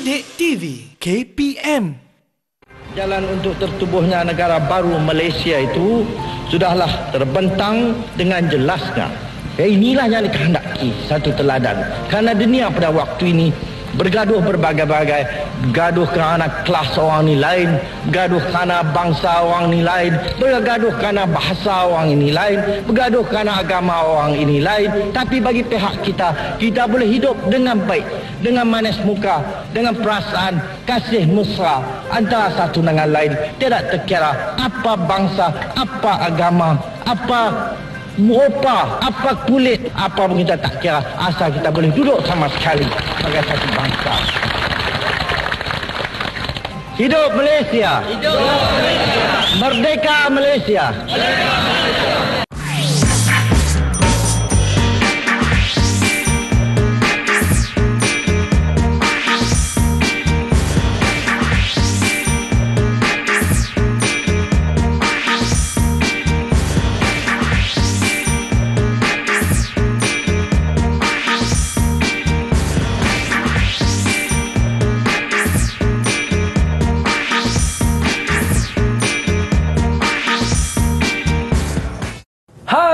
Didik TV KPM. Jalan untuk tertubuhnya negara baru Malaysia itu sudahlah terbentang dengan jelasnya. Inilah yang dikehendaki satu teladan. Karena dunia pada waktu ini bergaduh berbagai-bagai, bergaduh kerana kelas orang ni lain, bergaduh kerana bangsa orang ni lain, bergaduh kerana bahasa orang ini lain, bergaduh kerana agama orang ini lain. Tapi bagi pihak kita, kita boleh hidup dengan baik, dengan manis muka, dengan perasaan kasih mesra antara satu dengan lain, tidak terkira apa bangsa, apa agama, apa rupa, apa kulit, apa pun kita tak kira, asal kita boleh duduk sama sekali sebagai satu bangsa. Hidup Malaysia. Hidup Malaysia. Merdeka Malaysia. Merdeka Malaysia.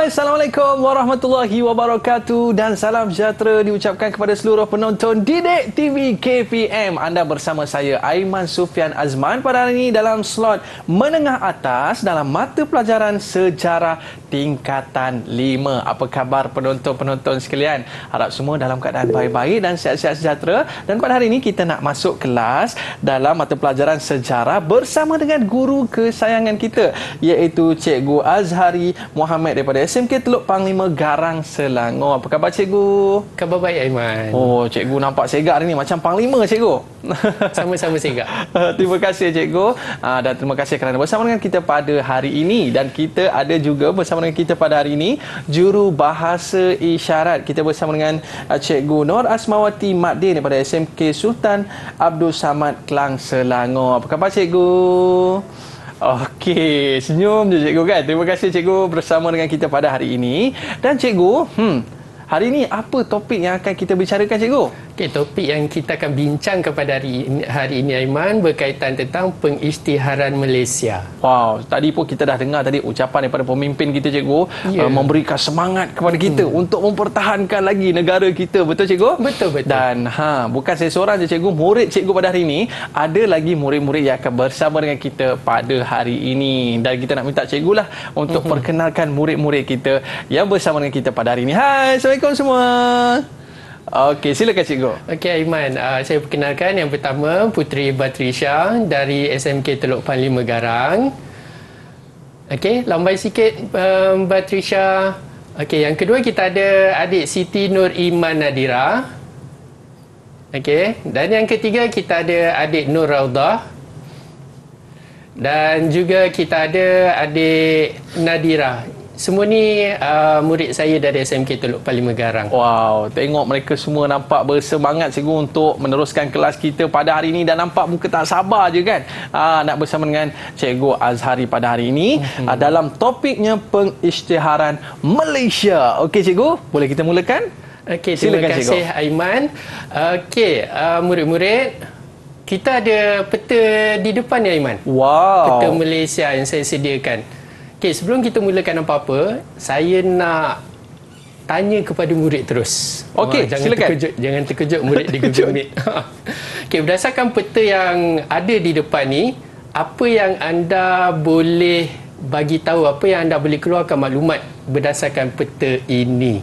Assalamualaikum warahmatullahi wabarakatuh dan salam sejahtera diucapkan kepada seluruh penonton Didik TV KPM. Anda bersama saya Aiman Sufian Azman pada hari ini dalam slot menengah atas dalam mata pelajaran sejarah tingkatan 5. Apa khabar penonton-penonton sekalian? Harap semua dalam keadaan baik-baik dan sihat-sihat sejahtera. Dan pada hari ini kita nak masuk kelas dalam mata pelajaran sejarah bersama dengan guru kesayangan kita, iaitu Cikgu Azhari Muhammad daripada SMK Teluk Panglima Garang, Selangor. Apa khabar cikgu? Khabar baik Aiman. Oh, cikgu nampak segak hari ni macam Panglima cikgu. Sama-sama segak. Terima kasih cikgu. Dan terima kasih kerana bersama dengan kita pada hari ini. Dan kita ada juga bersama dengan kita pada hari ini juru bahasa isyarat. Kita bersama dengan Cikgu Nur Asmawati Maddin daripada SMK Sultan Abdul Samad Klang, Selangor. Apa khabar cikgu? Okey, senyum je cikgu kan. Terima kasih cikgu bersama dengan kita pada hari ini. Dan cikgu, hari ini apa topik yang akan kita bicarakan cikgu? Okey, topik yang kita akan bincangkan pada hari ini Aiman berkaitan tentang pengisytiharan Malaysia. Wow, tadi pun kita dah dengar tadi ucapan daripada pemimpin kita cikgu, memberikan semangat kepada kita untuk mempertahankan lagi negara kita. Betul cikgu? Betul. Dan bukan saya seorang je cikgu, murid cikgu pada hari ini, ada lagi murid-murid yang akan bersama dengan kita pada hari ini. Dan kita nak minta cikgu lah untuk perkenalkan murid-murid kita yang bersama dengan kita pada hari ini. Hai, Assalamualaikum semua. Okey, silakan cikgu. Okey Aiman, saya perkenalkan yang pertama Puteri Batrisha dari SMK Teluk Panglima Garang. Okey, lambai sikit Batrisha. Okey, yang kedua kita ada adik Siti Nur Iman Nadira. Okey, dan yang ketiga kita ada adik Nur Raudah. Dan juga kita ada adik Nadira. Semua ni murid saya dari SMK Teluk Panglima Garang. Wow, tengok mereka semua nampak bersemangat cikgu untuk meneruskan kelas kita pada hari ini dan nampak muka tak sabar je kan nak bersama dengan Cikgu Azhari pada hari ini dalam topiknya pengisytiharan Malaysia. Okey cikgu, boleh kita mulakan? Okey, terima kasih cikgu Aiman. Okey, murid-murid, kita ada peta di depan ni Aiman. Wow. Peta Malaysia yang saya sediakan. Okey, sebelum kita mulakan apa-apa, saya nak tanya kepada murid terus. Okey, silakan. Jangan terkejut murid di Google Meet. Okey, berdasarkan peta yang ada di depan ni, apa yang anda boleh bagi tahu, apa yang anda boleh keluarkan maklumat berdasarkan peta ini?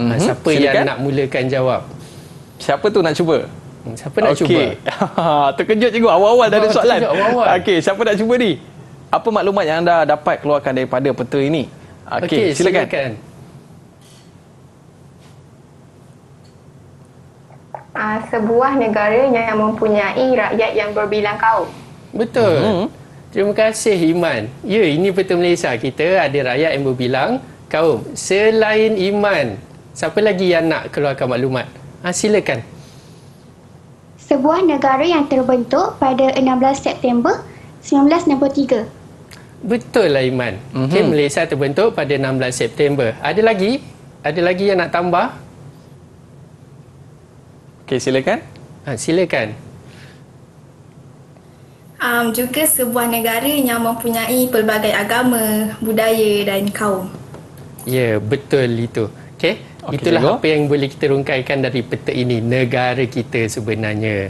Siapa yang nak mulakan jawab? Siapa tu nak cuba? Siapa nak cuba? Terkejut cikgu awal-awal dah ada soalan. Okey, siapa nak cuba ni? Apa maklumat yang anda dapat keluarkan daripada peta ini? Okey, silakan. Sebuah negara yang mempunyai rakyat yang berbilang kaum. Betul. Terima kasih Iman. Ya, ini peta Malaysia. Kita ada rakyat yang berbilang kaum. Selain Iman, siapa lagi yang nak keluarkan maklumat? Silakan. Sebuah negara yang terbentuk pada 16 September 1963. Betul lah Iman. Okay, Malaysia terbentuk pada 16 September. Ada lagi? Ada lagi yang nak tambah? Okey, silakan. Silakan. juga sebuah negara yang mempunyai pelbagai agama, budaya dan kaum. Ya, betul itu. Okey. Itulah cikgu. apa yang boleh kita rungkaikan dari peta ini, negara kita sebenarnya.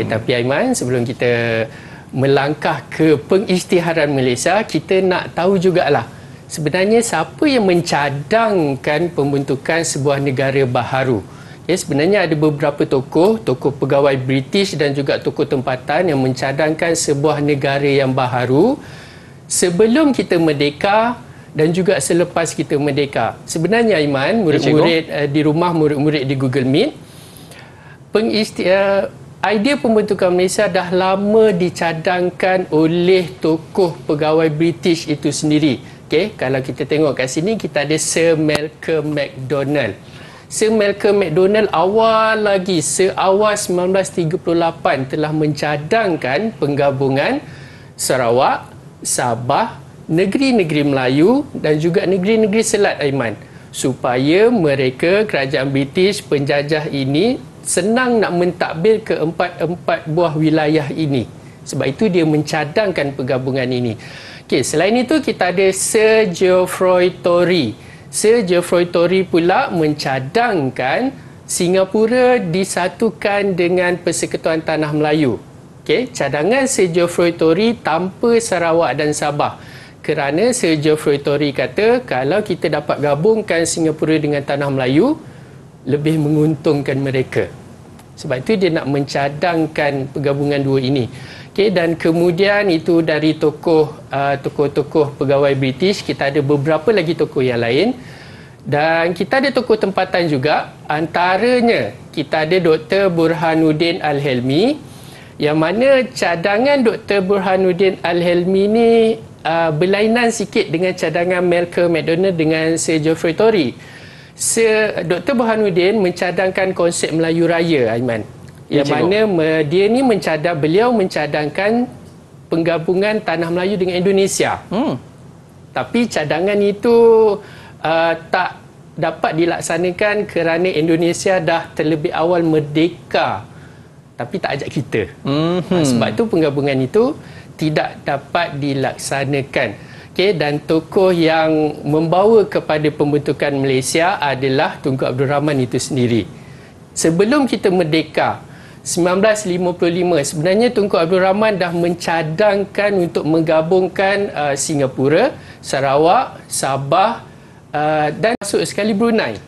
Tapi Aiman, sebelum kita melangkah ke pengisytiharan Malaysia, kita nak tahu jugalah sebenarnya siapa yang mencadangkan pembentukan sebuah negara baharu. Sebenarnya ada beberapa tokoh pegawai British dan juga tokoh tempatan yang mencadangkan sebuah negara yang baharu sebelum kita merdeka dan juga selepas kita merdeka. Sebenarnya Aiman, murid-murid di rumah, murid-murid di Google Meet, idea pembentukan Malaysia dah lama dicadangkan oleh tokoh pegawai British itu sendiri. Okey, kalau kita tengok kat sini, kita ada Sir Malcolm Macdonald. Sir Malcolm Macdonald awal lagi, seawal 1938 telah mencadangkan penggabungan Sarawak, Sabah, negeri-negeri Melayu dan juga negeri-negeri Selat, Aiman, supaya mereka, kerajaan British penjajah ini, senang nak mentadbir ke empat buah wilayah ini. Sebab itu dia mencadangkan penggabungan ini. Okey, selain itu kita ada Sir Geoffroy Tory. Sir Geoffroy Tory pula mencadangkan Singapura disatukan dengan Persekutuan Tanah Melayu. Okey, cadangan Sir Geoffroy Tory tanpa Sarawak dan Sabah. Kerana Sir Geoffroy Tory kata kalau kita dapat gabungkan Singapura dengan Tanah Melayu, lebih menguntungkan mereka. Sebab itu dia nak mencadangkan penggabungan dua ini. Okay, dan kemudian itu dari tokoh-tokoh pegawai British, kita ada beberapa lagi tokoh yang lain. Dan kita ada tokoh tempatan juga. Antaranya kita ada Dr. Burhanuddin Al-Helmi, yang mana cadangan Dr. Burhanuddin Al-Helmi ni berlainan sikit dengan cadangan Malcolm Macdonald dengan Sir Geoffroy Tory. Dr. Burhanuddin mencadangkan konsep Melayu Raya, Aiman. Yang mana beliau mencadangkan penggabungan Tanah Melayu dengan Indonesia. Tapi cadangan itu tak dapat dilaksanakan kerana Indonesia dah terlebih awal merdeka. Tapi tak ajak kita. Sebab itu penggabungan itu tidak dapat dilaksanakan. Okay, dan tokoh yang membawa kepada pembentukan Malaysia adalah Tunku Abdul Rahman itu sendiri. Sebelum kita merdeka, 1955, sebenarnya Tunku Abdul Rahman dah mencadangkan untuk menggabungkan Singapura, Sarawak, Sabah dan masuk sekali Brunei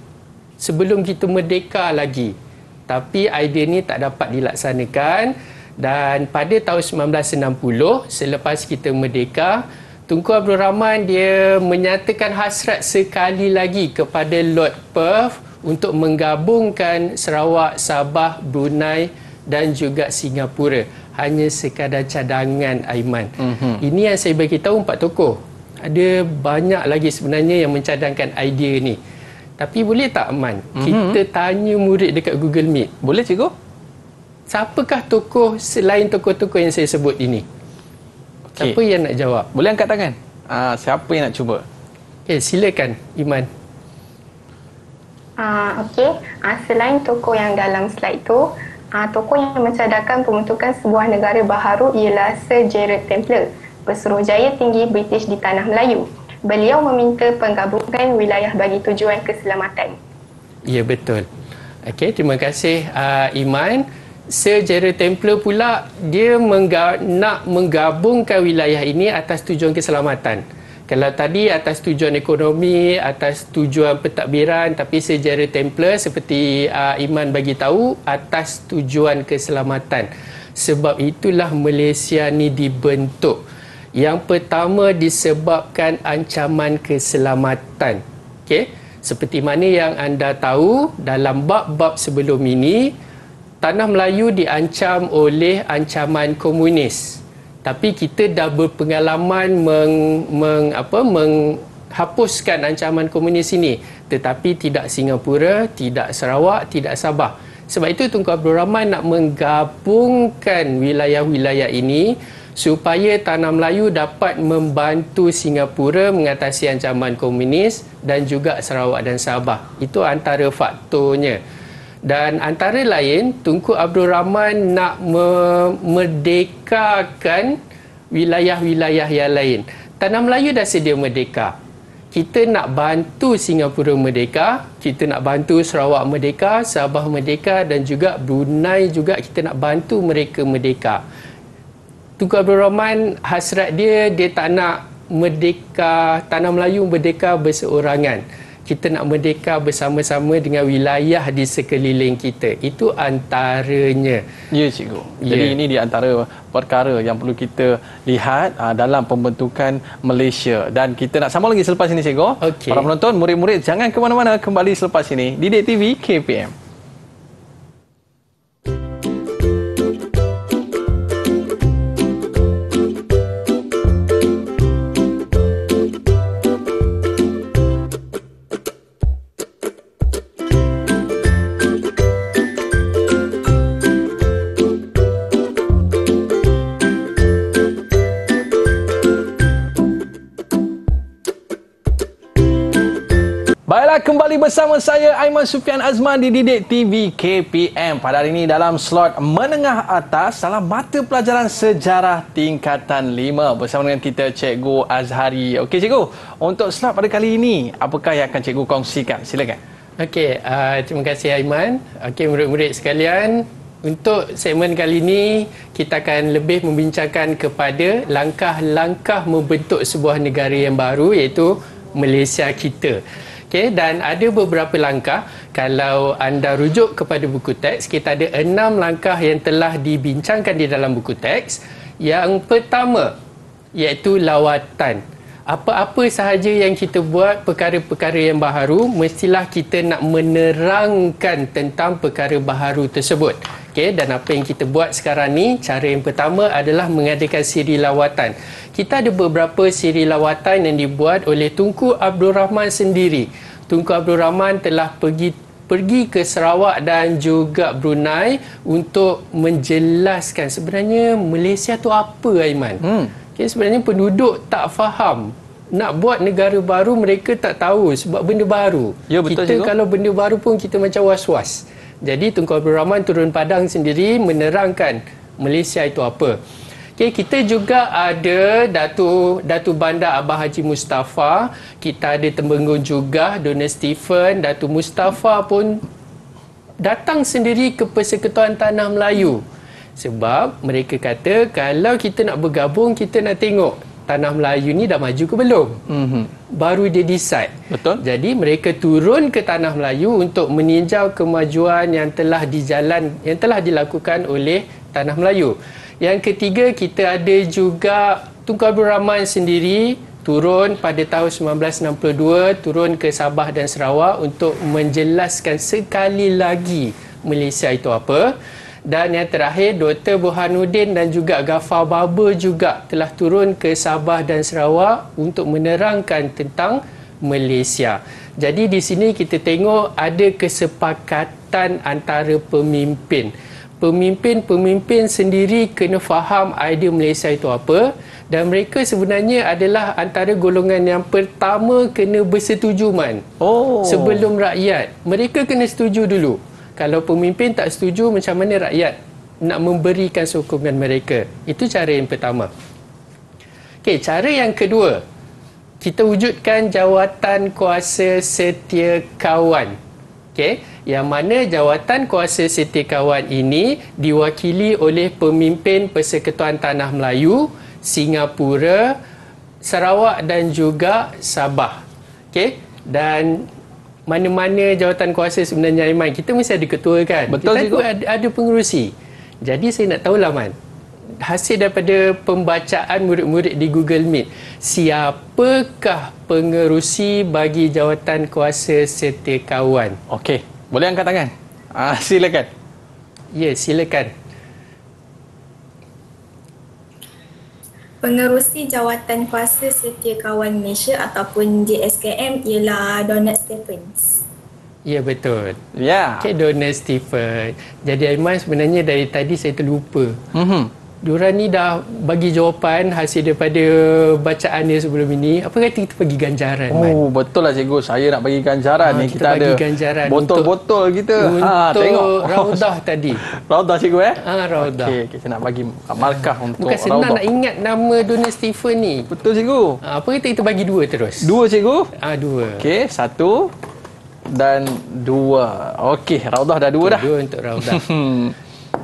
sebelum kita merdeka lagi. Tapi idea ni tak dapat dilaksanakan, dan pada tahun 1960 selepas kita merdeka, Tunku Abdul Rahman dia menyatakan hasrat sekali lagi kepada Lord Perth untuk menggabungkan Sarawak, Sabah, Brunei dan juga Singapura. Hanya sekadar cadangan, Aiman. Ini yang saya bagi tahu 4 tokoh. Ada banyak lagi sebenarnya yang mencadangkan idea ni. Tapi boleh tak, Aman, kita tanya murid dekat Google Meet? Boleh, cikgu? Siapakah tokoh selain tokoh-tokoh yang saya sebut ini? Siapa yang nak jawab? Boleh angkat tangan? Siapa yang nak cuba? Silakan, Iman. Selain tokoh yang dalam slide tu, tokoh yang mencadangkan pembentukan sebuah negara baharu ialah Sir Gerald Templar, Pesuruhjaya tinggi British di Tanah Melayu. Beliau meminta penggabungan wilayah bagi tujuan keselamatan. Ya, betul. Okey, terima kasih Iman. Sir Gerald Templar pula dia nak menggabungkan wilayah ini atas tujuan keselamatan. Kalau tadi atas tujuan ekonomi, atas tujuan pentadbiran, tapi Sir Gerald Templar seperti Iman bagi tahu atas tujuan keselamatan. Sebab itulah Malaysia ni dibentuk. Yang pertama disebabkan ancaman keselamatan. Okey, seperti mana yang anda tahu dalam bab-bab sebelum ini, Tanah Melayu diancam oleh ancaman komunis. Tapi kita dah berpengalaman menghapuskan ancaman komunis ini. Tetapi tidak Singapura, tidak Sarawak, tidak Sabah. Sebab itu Tunku Abdul Rahman nak menggabungkan wilayah-wilayah ini supaya Tanah Melayu dapat membantu Singapura mengatasi ancaman komunis dan juga Sarawak dan Sabah. Itu antara faktornya. Dan antara lain, Tunku Abdul Rahman nak memerdekakan wilayah-wilayah yang lain. Tanah Melayu dah sedia merdeka. Kita nak bantu Singapura merdeka, kita nak bantu Sarawak merdeka, Sabah merdeka dan juga Brunei juga kita nak bantu mereka merdeka. Tunku Abdul Rahman hasrat dia tak nak merdeka, Tanah Melayu merdeka berseorangan. Kita nak merdeka bersama-sama dengan wilayah di sekeliling kita. Itu antaranya. Ya, cikgu. Jadi ini di antara perkara yang perlu kita lihat dalam pembentukan Malaysia. Dan kita nak sambung lagi selepas ini, cikgu. Okey. Para penonton, murid-murid jangan ke mana-mana, kembali selepas ini. Didik TV KPM. Baiklah, kembali bersama saya Aiman Sufian Azman di Didik TV KPM. Pada hari ini dalam slot menengah atas dalam mata pelajaran sejarah tingkatan 5 bersama dengan kita Cikgu Azhari. Okey cikgu, untuk slot pada kali ini apakah yang akan cikgu kongsikan? Silakan. Okey, terima kasih Aiman. Okey, murid-murid sekalian, untuk segmen kali ini kita akan lebih membincangkan kepada langkah-langkah membentuk sebuah negara yang baru, iaitu Malaysia kita. Okay, dan ada beberapa langkah. Kalau anda rujuk kepada buku teks, kita ada 6 langkah yang telah dibincangkan di dalam buku teks. Yang pertama, iaitu lawatan. Apa-apa sahaja yang kita buat, perkara-perkara yang baharu, mestilah kita nak menerangkan tentang perkara baharu tersebut. Okay, dan apa yang kita buat sekarang ni, cara yang pertama adalah mengadakan siri lawatan. Kita ada beberapa siri lawatan yang dibuat oleh Tunku Abdul Rahman sendiri. Tunku Abdul Rahman telah pergi ke Sarawak dan juga Brunei untuk menjelaskan sebenarnya Malaysia tu apa, Aiman. Okay, sebenarnya penduduk tak faham. Nak buat negara baru, mereka tak tahu sebab benda baru. Ya, betul, kita cikgu. Kalau benda baru pun kita macam was-was. Jadi Tunku Abdul Rahman turun padang sendiri menerangkan Malaysia itu apa. Okay, kita juga ada Datuk Bandar Abah Haji Mustafa. Kita ada Temenggung juga, Donald Stephen. Datuk Mustafa pun datang sendiri ke Persekutuan Tanah Melayu. Sebab mereka kata kalau kita nak bergabung, kita nak tengok Tanah Melayu ni dah maju ke belum. Baru dia decide. Betul. Jadi mereka turun ke Tanah Melayu untuk meninjau kemajuan yang telah dilakukan oleh Tanah Melayu. Yang ketiga, kita ada juga Tunku Abdul Rahman sendiri turun pada tahun 1962, turun ke Sabah dan Sarawak untuk menjelaskan sekali lagi Malaysia itu apa. Dan yang terakhir, Dr. Burhanuddin dan juga Ghaffar Baba juga telah turun ke Sabah dan Sarawak untuk menerangkan tentang Malaysia. Jadi di sini kita tengok ada kesepakatan antara pemimpin. Pemimpin sendiri kena faham idea Malaysia itu apa, dan mereka sebenarnya adalah antara golongan yang pertama kena bersetuju, Man. Sebelum rakyat. Mereka kena setuju dulu. Kalau pemimpin tak setuju, macam mana rakyat nak memberikan sokongan mereka? Itu cara yang pertama. Okey, cara yang kedua, kita wujudkan jawatan kuasa setiakawan. Okey, yang mana jawatan kuasa setiakawan ini diwakili oleh pemimpin Persekutuan Tanah Melayu, Singapura, Sarawak dan juga Sabah. Okey, dan mana-mana jawatan kuasa sebenarnya, Aiman, kita mesti ada ketua kan? Betul, kita ada pengerusi. Jadi saya nak tahulah, Man, hasil daripada pembacaan murid-murid di Google Meet, siapakah pengerusi bagi jawatan kuasa setiakawan? Okey, boleh angkat tangan? Silakan. Ya, silakan. Pengerusi Jawatan Kuasa Setiakawan Malaysia ataupun JSKM ialah Donald Stephens. Ya, betul. Ya. Okay, Donald Stephen. Jadi Aiman, sebenarnya dari tadi saya terlupa. diorang ni dah bagi jawapan hasil daripada bacaan dia sebelum ini. Apa kata kita bagi ganjaran, Man? Oh, betul lah cikgu. Saya nak bagi ganjaran ni. Kita bagi ada ganjaran botol-botol kita. Untuk Tengok. Raudah tadi. Raudah cikgu Raudah. Okey, saya nak bagi markah untuk Bukan senang Raudah. nak ingat nama donor Stephen ni. Betul cikgu. Apa kata kita bagi 2 terus? 2 cikgu. 2. Okey, 1 dan 2. Okey, Raudah dah 2 dah. 2 untuk Raudah.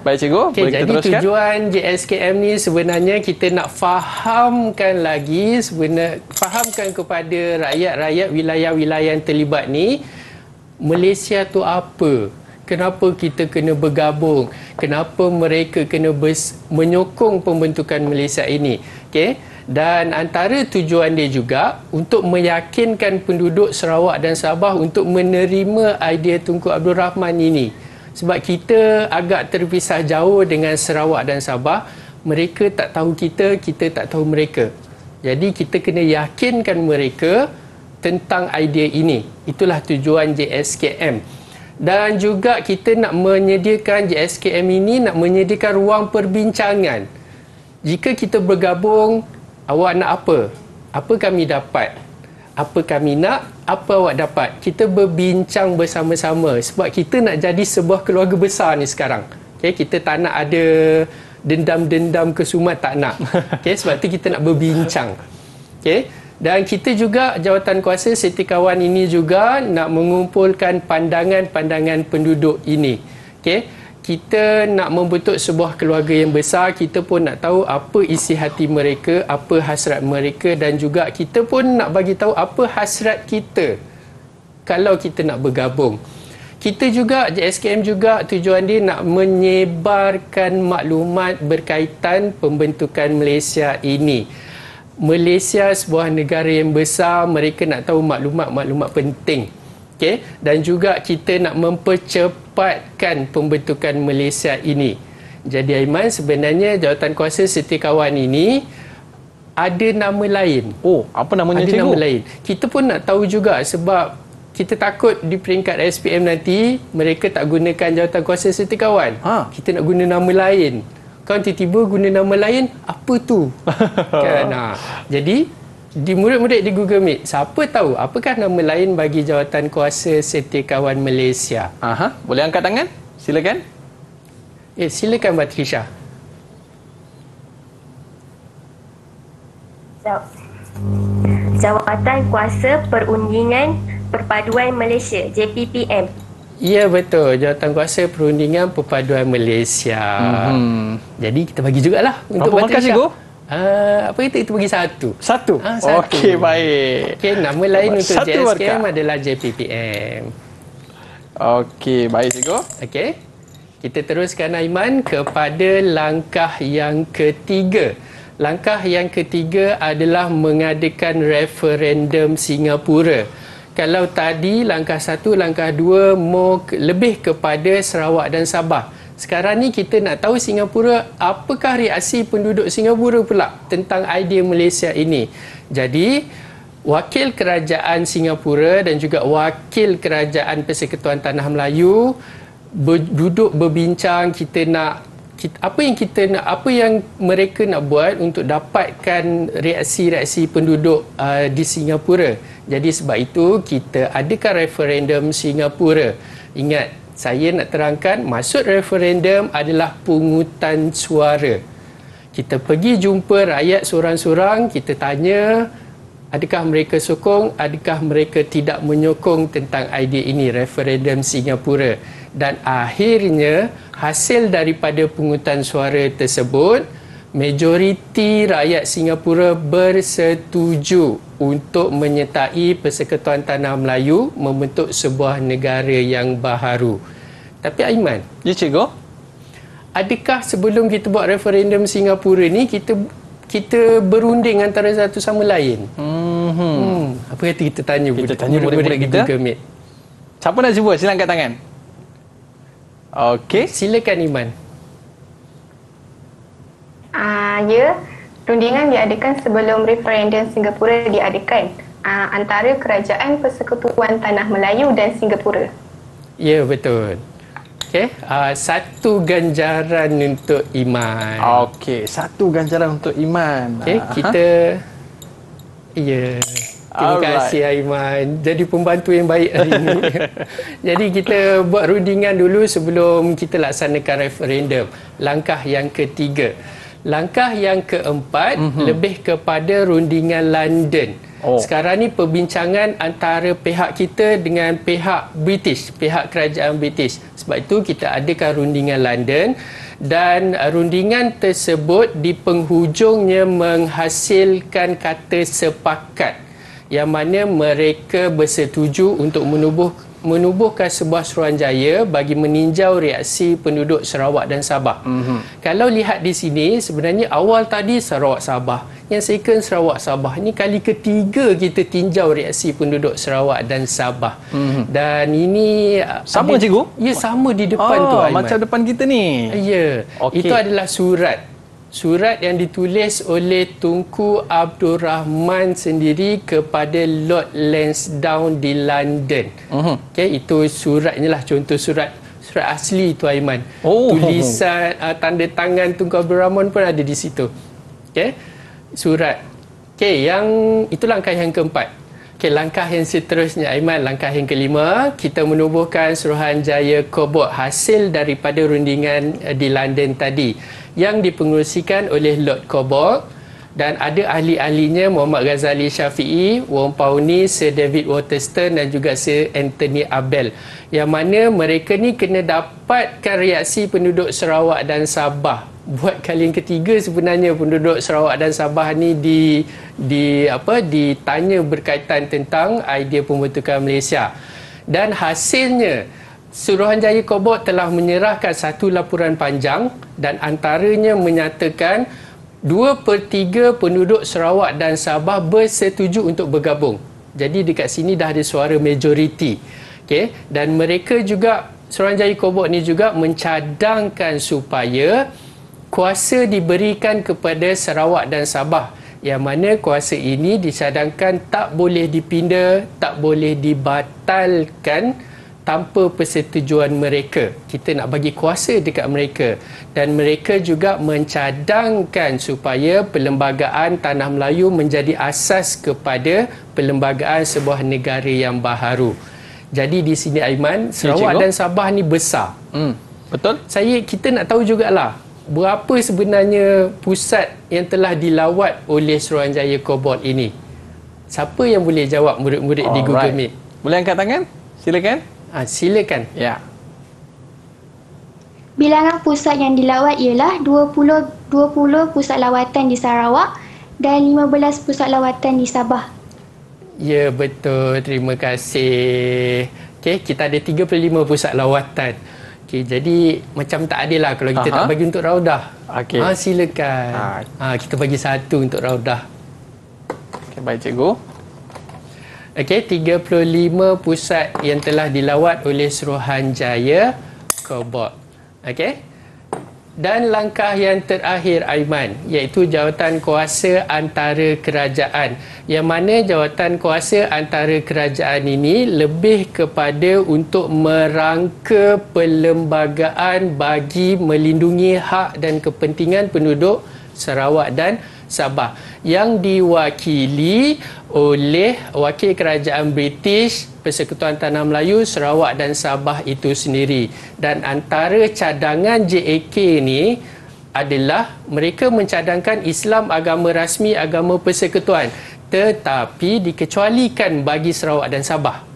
Baik cikgu, Okay, boleh kita jadi teruskan? tujuan JSKM ni sebenarnya kita nak fahamkan lagi, fahamkan kepada rakyat-rakyat wilayah-wilayah yang terlibat ni, Malaysia tu apa? Kenapa kita kena bergabung? Kenapa mereka kena menyokong pembentukan Malaysia ini? Okay? Dan antara tujuan dia juga untuk meyakinkan penduduk Sarawak dan Sabah untuk menerima idea Tunku Abdul Rahman ini. Sebab kita agak terpisah jauh dengan Sarawak dan Sabah. Mereka tak tahu kita, kita tak tahu mereka. Jadi kita kena yakinkan mereka tentang idea ini. Itulah tujuan JSKM. Dan juga kita nak menyediakan JSKM ini, nak menyediakan ruang perbincangan. Jika kita bergabung, awak nak apa? Apa kami dapat? Apa kami nak? Apa awak dapat? Kita berbincang bersama-sama sebab kita nak jadi sebuah keluarga besar ni sekarang. Okay, kita tak nak ada dendam-dendam kesumat, tak nak. Okay, sebab tu kita nak berbincang. Okay, dan kita juga jawatan kuasa Setiakawan ini juga nak mengumpulkan pandangan-pandangan penduduk ini. Okay, kita nak membentuk sebuah keluarga yang besar. Kita pun nak tahu apa isi hati mereka, apa hasrat mereka, dan juga kita pun nak bagi tahu apa hasrat kita kalau kita nak bergabung. Kita juga, JSKM juga tujuan dia nak menyebarkan maklumat berkaitan pembentukan Malaysia ini. Malaysia sebuah negara yang besar, mereka nak tahu maklumat-maklumat penting. Okay? Dan juga kita nak mempercepatkan pembentukan Malaysia ini. Jadi Aiman, sebenarnya jawatan kuasa Setiakawan ini ada nama lain. Oh, apa namanya ada cikgu? Nama lain. Kita pun nak tahu juga sebab kita takut di peringkat SPM nanti mereka tak gunakan jawatan kuasa Setiakawan. Kita nak guna nama lain. Kan tiba-tiba guna nama lain, apa tu? Kan? Jadi di murid-murid di Google Meet, siapa tahu apakah nama lain bagi jawatan kuasa Setiakawan Malaysia? Boleh angkat tangan? Silakan. Silakan Batrisha. Jawatan Kuasa Perundingan Perpaduan Malaysia, JPPM. Ya, betul. Jawatan kuasa Perundingan Perpaduan Malaysia. Jadi kita bagi jugalah untuk Berapa markah cikgu? Apa kita bagi 1. 1? Okey, baik. Okey, nama lain untuk Satu JSKM markah adalah JPPM. Okey, baik cikgu. Okey. Kita teruskan Aiman kepada langkah yang ketiga. Langkah yang ketiga adalah mengadakan referendum Singapura. Kalau tadi langkah 1, langkah 2 lebih kepada Sarawak dan Sabah. Sekarang ni kita nak tahu Singapura, apakah reaksi penduduk Singapura pula tentang idea Malaysia ini. Jadi, wakil kerajaan Singapura dan juga wakil kerajaan Persekutuan Tanah Melayu duduk berbincang. Apa yang mereka nak buat untuk dapatkan reaksi-reaksi penduduk di Singapura. Jadi sebab itu kita adakan referendum Singapura. Ingat, saya nak terangkan, maksud referendum adalah pungutan suara. Kita pergi jumpa rakyat seorang-seorang, kita tanya adakah mereka sokong, adakah mereka tidak menyokong tentang idea ini, referendum Singapura. Dan akhirnya hasil daripada pungutan suara tersebut, majoriti rakyat Singapura bersetuju untuk menyertai Persekutuan Tanah Melayu membentuk sebuah negara yang baharu. Tapi Aiman, ya cikgu, adakah sebelum kita buat referendum Singapura ni kita berunding antara satu sama lain? Apa kata kita tanya murid-murid kita? Google Meet. Siapa nak cuba? Sila angkat tangan. Okey, silakan Iman. Ya, rundingan diadakan sebelum referendum Singapura diadakan antara Kerajaan Persekutuan Tanah Melayu dan Singapura. Ya, betul. Okey, satu ganjaran untuk Iman. Okey, satu ganjaran untuk Iman. Okey, kita terima kasih Aiman. Jadi pembantu yang baik hari ini. Jadi kita buat rundingan dulu sebelum kita laksanakan referendum. Langkah yang ketiga. Langkah yang keempat lebih kepada rundingan London. Sekarang ni perbincangan antara pihak kita dengan pihak British, pihak kerajaan British. Sebab itu kita adakan rundingan London dan rundingan tersebut di penghujungnya menghasilkan kata sepakat yang mana mereka bersetuju untuk menubuhkan sebuah Suruhanjaya bagi meninjau reaksi penduduk Sarawak dan Sabah. Kalau lihat di sini, sebenarnya awal tadi Sarawak Sabah, yang second Sarawak Sabah. Ini kali ketiga kita tinjau reaksi penduduk Sarawak dan Sabah. Dan ini sama cikgu? Ya, sama di depan tu Aiman. Macam depan kita ni. Ya, itu adalah surat yang ditulis oleh Tunku Abdul Rahman sendiri kepada Lord Lansdowne di London. Okey, itu suratnya lah, contoh surat asli tu Aiman. Tulisan tanda tangan Tunku Abdul Rahman pun ada di situ. Okey, surat. Okey, yang itu langkah yang keempat. Okey, langkah yang seterusnya Aiman, langkah yang kelima, kita menubuhkan Suruhanjaya Kobok hasil daripada rundingan di London tadi yang dipengerusikan oleh Lord Kobok dan ada ahli-ahlinya Muhammad Ghazali Syafi'i, Wong Pauni, Sir David Waterston dan juga Sir Anthony Abel. Yang mana mereka ni kena dapatkan reaksi penduduk Sarawak dan Sabah. Buat kali yang ketiga sebenarnya penduduk Sarawak dan Sabah ni ditanya berkaitan tentang idea pembentukan Malaysia. Dan hasilnya Suruhanjaya Kobok telah menyerahkan satu laporan panjang dan antaranya menyatakan 2/3 penduduk Sarawak dan Sabah bersetuju untuk bergabung. Jadi dekat sini dah ada suara majoriti. Okey, dan mereka juga, Suruhanjaya Kobok ni juga mencadangkan supaya kuasa diberikan kepada Sarawak dan Sabah, yang mana kuasa ini dicadangkan tak boleh dipinda, tak boleh dibatalkan tanpa persetujuan mereka. Kita nak bagi kuasa dekat mereka. Dan mereka juga mencadangkan supaya Perlembagaan Tanah Melayu menjadi asas kepada perlembagaan sebuah negara yang baharu. Jadi di sini Aiman, Sarawak dan Sabah ni besar. Betul? Kita nak tahu jugalah berapa sebenarnya pusat yang telah dilawat oleh Suruhanjaya Kobok ini. Siapa yang boleh jawab murid-murid di Google Meet? Boleh angkat tangan? Silakan. Silakan. Ya. Bilangan pusat yang dilawat ialah 20 pusat lawatan di Sarawak dan 15 pusat lawatan di Sabah. Ya, betul. Terima kasih. Okey, kita ada 35 pusat lawatan. Okey, jadi macam tak adil lah kalau kita tak bagi untuk Raudah. Okey. Silakan. Kita bagi satu untuk Raudah. Okey, baik cikgu. Okey, 35 pusat yang telah dilawat oleh Suruhanjaya Kobok. Okey. Dan langkah yang terakhir Aiman, iaitu jawatan kuasa antara kerajaan. Yang mana jawatan kuasa antara kerajaan ini lebih kepada untuk merangka perlembagaan bagi melindungi hak dan kepentingan penduduk Sarawak dan Sabah yang diwakili oleh wakil kerajaan British, Persekutuan Tanah Melayu, Sarawak dan Sabah itu sendiri. Dan antara cadangan JAK ni adalah mereka mencadangkan Islam agama rasmi, agama persekutuan, tetapi dikecualikan bagi Sarawak dan Sabah.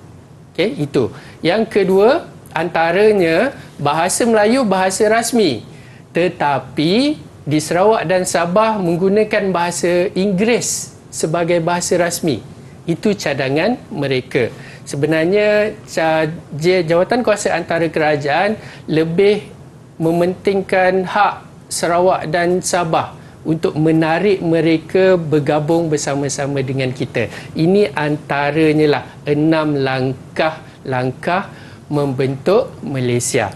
Okey, itu. Yang kedua, antaranya bahasa Melayu bahasa rasmi, tetapi di Sarawak dan Sabah menggunakan bahasa Inggeris sebagai bahasa rasmi. Itu cadangan mereka. Sebenarnya jawatan kuasa antara kerajaan lebih mementingkan hak Sarawak dan Sabah untuk menarik mereka bergabung bersama-sama dengan kita. Ini antaranya lah 6 langkah membentuk Malaysia.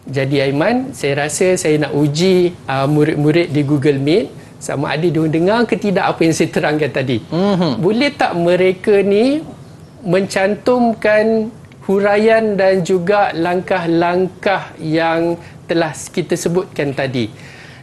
Jadi Aiman, saya rasa saya nak uji murid-murid di Google Meet sama ada dia dengar ke tidak apa yang saya terangkan tadi. Boleh tak mereka ni mencantumkan huraian dan juga langkah-langkah yang telah kita sebutkan tadi.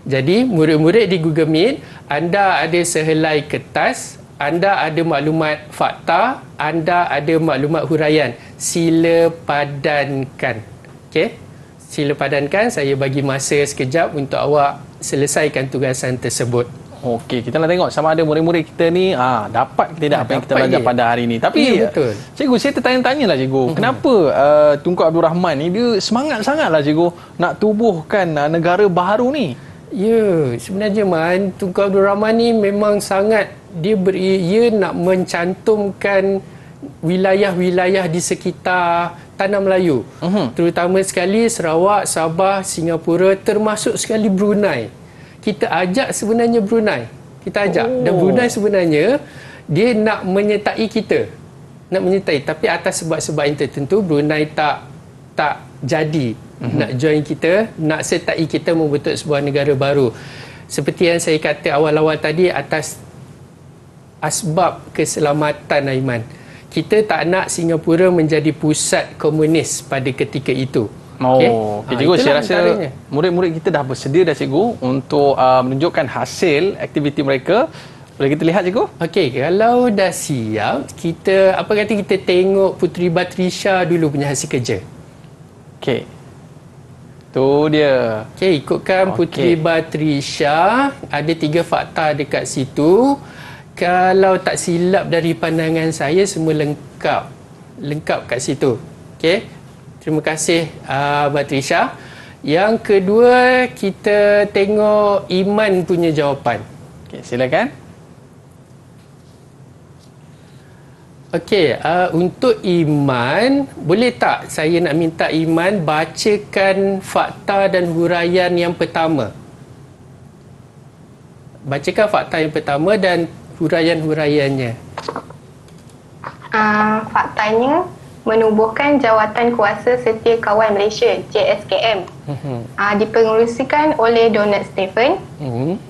Jadi, murid-murid di Google Meet, anda ada sehelai kertas, anda ada maklumat fakta, anda ada maklumat huraian. Sila padankan. Okey? Sila padankan, saya bagi masa sekejap untuk awak selesaikan tugasan tersebut. Okey, kita nak tengok sama ada murid-murid kita ni dapat ke tidak apa yang kita belajar pada hari ni. Tapi betul. Cikgu, saya tertanya-tanya lah cikgu, kenapa Tunku Abdul Rahman ni dia semangat sangatlah cikgu nak tubuhkan negara baharu ni? Ya, sebenarnya Tunku Abdul Rahman ni memang sangat ia nak mencantumkan wilayah-wilayah di sekitar Tanah Melayu. Terutama sekali Sarawak, Sabah, Singapura, termasuk sekali Brunei. Kita ajak sebenarnya Brunei. Kita ajak. Dan Brunei sebenarnya dia nak menyertai kita. Nak menyertai. Tapi atas sebab-sebab yang tertentu Brunei tak jadi nak join kita, nak sertai kita membentuk sebuah negara baru. Seperti yang saya kata awal-awal tadi, atas asbab keselamatan, Aiman. Kita tak nak Singapura menjadi pusat komunis pada ketika itu. Okey, cikgu, saya rasa murid-murid kita dah bersedia dah cikgu untuk menunjukkan hasil aktiviti mereka. Boleh kita lihat cikgu? Okey, kalau dah siap, kita kita tengok Puteri Batrisya dulu punya hasil kerja. Okey. Tu dia. Okey, ikutkan Puteri Batrisya, ada 3 fakta dekat situ. Kalau tak silap dari pandangan saya, semua lengkap kat situ. Okey. Terima kasih Batrisya. Yang kedua, kita tengok Iman punya jawapan. Okey, silakan. Okey, untuk Iman, boleh tak saya nak minta Iman bacakan fakta dan huraian yang pertama? Bacakan fakta yang pertama dan huraian-huraiannya. Faktanya, menubuhkan Jawatan Kuasa Setia Kawan Malaysia JSKM dipengerusikan oleh Donald Stephen.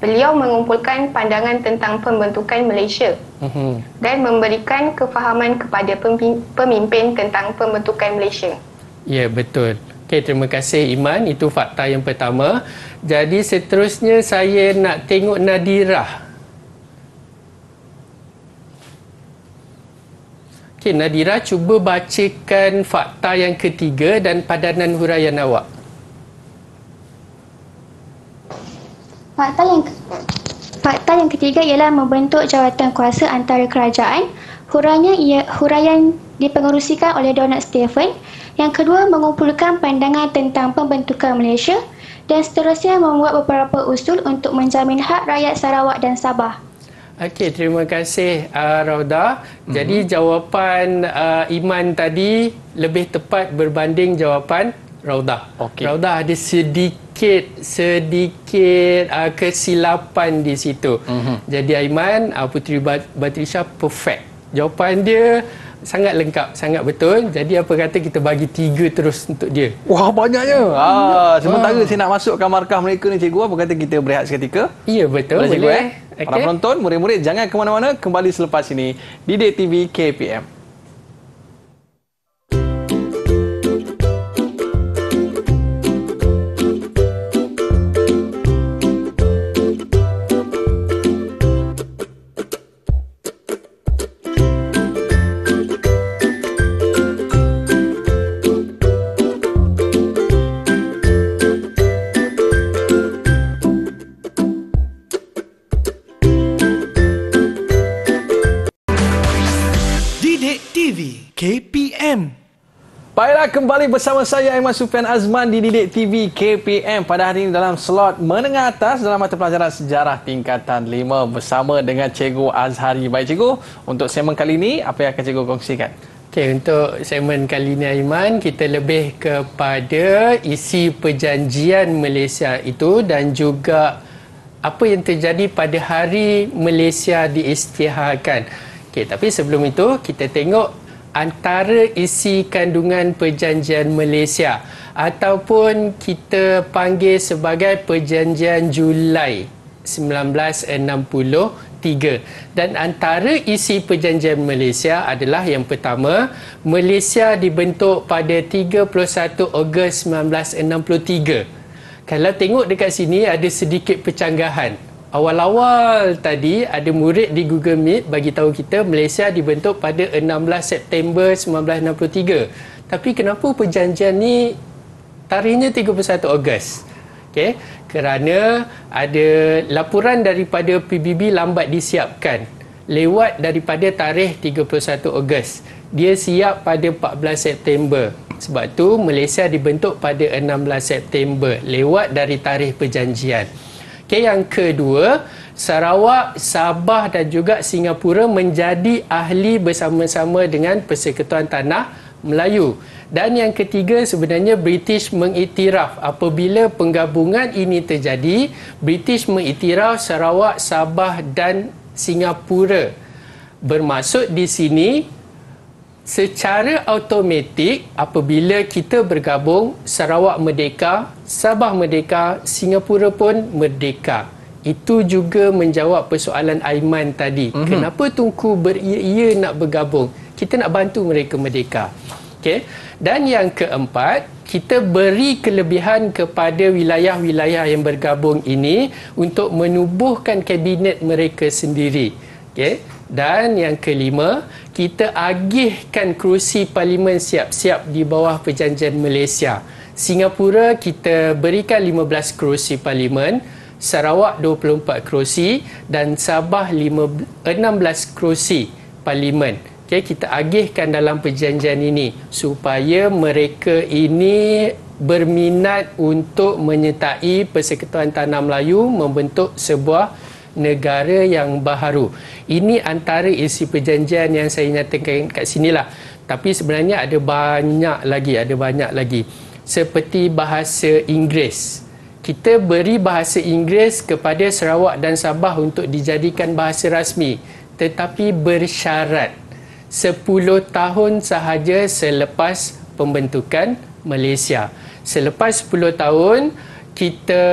Beliau mengumpulkan pandangan tentang pembentukan Malaysia dan memberikan kefahaman kepada pemimpin tentang pembentukan Malaysia. Ya, betul. Okey, terima kasih Iman. Itu fakta yang pertama. Jadi seterusnya saya nak tengok Nadirah. Okey, Nadira, cuba bacakan fakta yang ketiga dan padanan huraian awak. Fakta yang ketiga ialah membentuk jawatan kuasa antara kerajaan. Huraian dipengerusikan oleh Donald Stephen. Yang kedua, mengumpulkan pandangan tentang pembentukan Malaysia. Dan seterusnya membuat beberapa usul untuk menjamin hak rakyat Sarawak dan Sabah. Okey, terima kasih Rauda. Jadi jawapan Iman tadi lebih tepat berbanding jawapan Rauda. Rauda ada sedikit kesilapan di situ. Jadi Aiman, Puteri Batrisya perfect. Jawapan dia sangat lengkap, sangat betul. Jadi apa kata kita bagi 3 terus untuk dia. Wah, banyaknya. Sementara saya nak masukkan markah mereka ni cikgu, apa kata kita berehat seketika? Ya, betul. Boleh cikgu. Para penonton, murid-murid jangan ke mana-mana, kembali selepas ini Didik TV KPM. KPM. Baiklah, kembali bersama saya Aiman Sufian Azman di Didik TV KPM pada hari ini dalam slot menengah atas dalam mata pelajaran sejarah tingkatan 5 bersama dengan Cikgu Azhari. Baik cikgu, untuk segmen kali ini apa yang akan cikgu kongsikan? Okey, untuk segmen kali ini Aiman, kita lebih kepada isi perjanjian Malaysia itu dan juga apa yang terjadi pada hari Malaysia diisytiharkan. Okey, tapi sebelum itu kita tengok antara isi kandungan perjanjian Malaysia ataupun kita panggil sebagai perjanjian Julai 1967. Dan antara isi perjanjian Malaysia adalah yang pertama, Malaysia dibentuk pada 31 Ogos 1963. Kalau tengok dekat sini ada sedikit pencanggahan. Awal-awal tadi ada murid di Google Meet bagi tahu kita Malaysia dibentuk pada 16 September 1963. Tapi kenapa perjanjian ni tarikhnya 31 Ogos? Okey, kerana ada laporan daripada PBB lambat disiapkan. Lewat daripada tarikh 31 Ogos. Dia siap pada 14 September. Sebab tu Malaysia dibentuk pada 16 September. Lewat dari tarikh perjanjian. Okey, yang kedua, Sarawak, Sabah dan juga Singapura menjadi ahli bersama-sama dengan Persekutuan Tanah Melayu. Dan yang ketiga, sebenarnya British mengiktiraf apabila penggabungan ini terjadi, British mengiktiraf Sarawak, Sabah dan Singapura. Bermaksud di sini secara automatik apabila kita bergabung, Sarawak merdeka, Sabah merdeka, Singapura pun merdeka. Itu juga menjawab persoalan Aiman tadi. Kenapa Tunku beria-ia nak bergabung? Kita nak bantu mereka merdeka. Okay. Dan yang keempat, kita beri kelebihan kepada wilayah-wilayah yang bergabung ini untuk menubuhkan kabinet mereka sendiri. Okay. Dan yang kelima, kita agihkan kerusi parlimen siap-siap di bawah perjanjian Malaysia. Singapura kita berikan 15 kerusi parlimen, Sarawak 24 kerusi dan Sabah 16 kerusi parlimen. Okay, kita agihkan dalam perjanjian ini supaya mereka ini berminat untuk menyertai Persekutuan Tanah Melayu membentuk sebuah negara yang baharu. Ini antara isi perjanjian yang saya nyatakan kat sinilah. Tapi sebenarnya ada banyak lagi. Seperti bahasa Inggeris. Kita beri bahasa Inggeris kepada Sarawak dan Sabah untuk dijadikan bahasa rasmi. Tetapi bersyarat 10 tahun sahaja selepas pembentukan Malaysia. Selepas 10 tahun, kita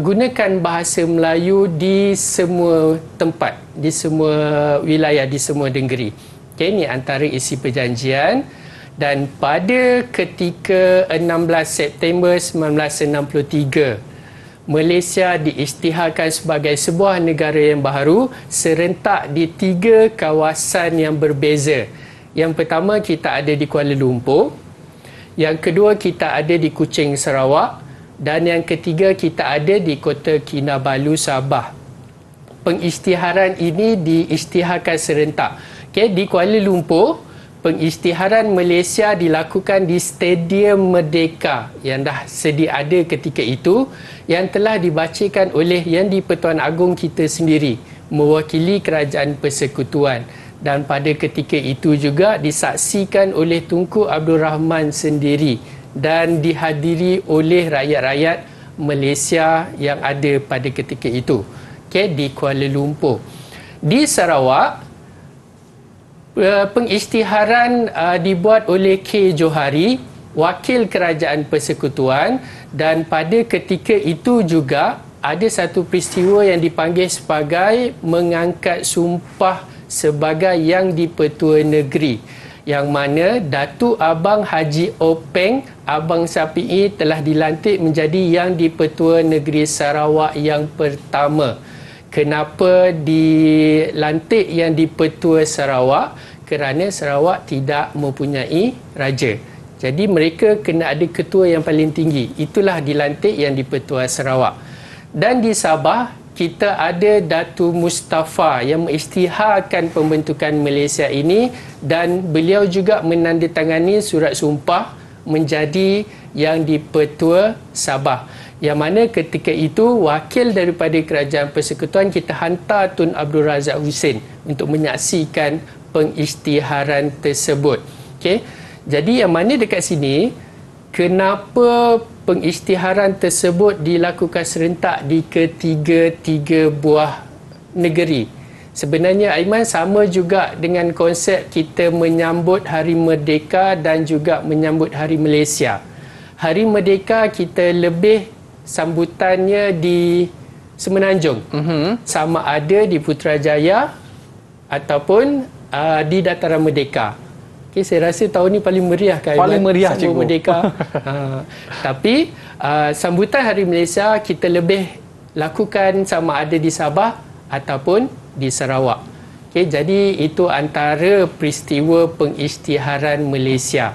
gunakan bahasa Melayu di semua tempat, di semua wilayah, di semua negeri. Okay, ini antara isi perjanjian. Dan pada ketika 16 September 1963, Malaysia diisytiharkan sebagai sebuah negara yang baharu serentak di 3 kawasan yang berbeza. Yang pertama, kita ada di Kuala Lumpur. Yang kedua, kita ada di Kuching, Sarawak. Dan yang ketiga, kita ada di Kota Kinabalu, Sabah. Pengisytiharan ini diisytiharkan serentak. Okay, di Kuala Lumpur, pengisytiharan Malaysia dilakukan di Stadium Merdeka yang dah sedia ada ketika itu, yang telah dibacakan oleh Yang di-Pertuan Agong kita sendiri mewakili Kerajaan Persekutuan, dan pada ketika itu juga disaksikan oleh Tunku Abdul Rahman sendiri dan dihadiri oleh rakyat-rakyat Malaysia yang ada pada ketika itu. Okay, di Kuala Lumpur. Di Sarawak, pengisytiharan dibuat oleh K. Johari, wakil Kerajaan Persekutuan, dan pada ketika itu juga ada satu peristiwa yang dipanggil sebagai mengangkat sumpah sebagai Yang di-Pertua Negeri, yang mana Datuk Abang Haji Openg Abang Sapi'i telah dilantik menjadi Yang di-Pertua Negeri Sarawak yang pertama. Kenapa dilantik Yang di-Pertua Sarawak? Kerana Sarawak tidak mempunyai raja. Jadi mereka kena ada ketua yang paling tinggi. Itulah dilantik Yang di-Pertua Sarawak. Dan di Sabah, kita ada Datu Mustafa yang mengisytiharkan pembentukan Malaysia ini, dan beliau juga menandatangani surat sumpah menjadi Yang di-Pertua Sabah. Yang mana ketika itu wakil daripada Kerajaan Persekutuan kita hantar Tun Abdul Razak Husin untuk menyaksikan pengisytiharan tersebut. Okey. Jadi yang mana dekat sini, kenapa pengisytiharan tersebut dilakukan serentak di ketiga-tiga buah negeri? Sebenarnya Aiman sama juga dengan konsep kita menyambut Hari Merdeka dan juga menyambut Hari Malaysia. Hari Merdeka kita lebih sambutannya di Semenanjung. Sama ada di Putrajaya ataupun di Dataran Merdeka. Okay, saya rasa tahun ni paling meriah kan? Paling meriah, cikgu. Merdeka. Tapi sambutan Hari Malaysia kita lebih lakukan sama ada di Sabah ataupun di Sarawak. Okay, jadi itu antara peristiwa pengisytiharan Malaysia.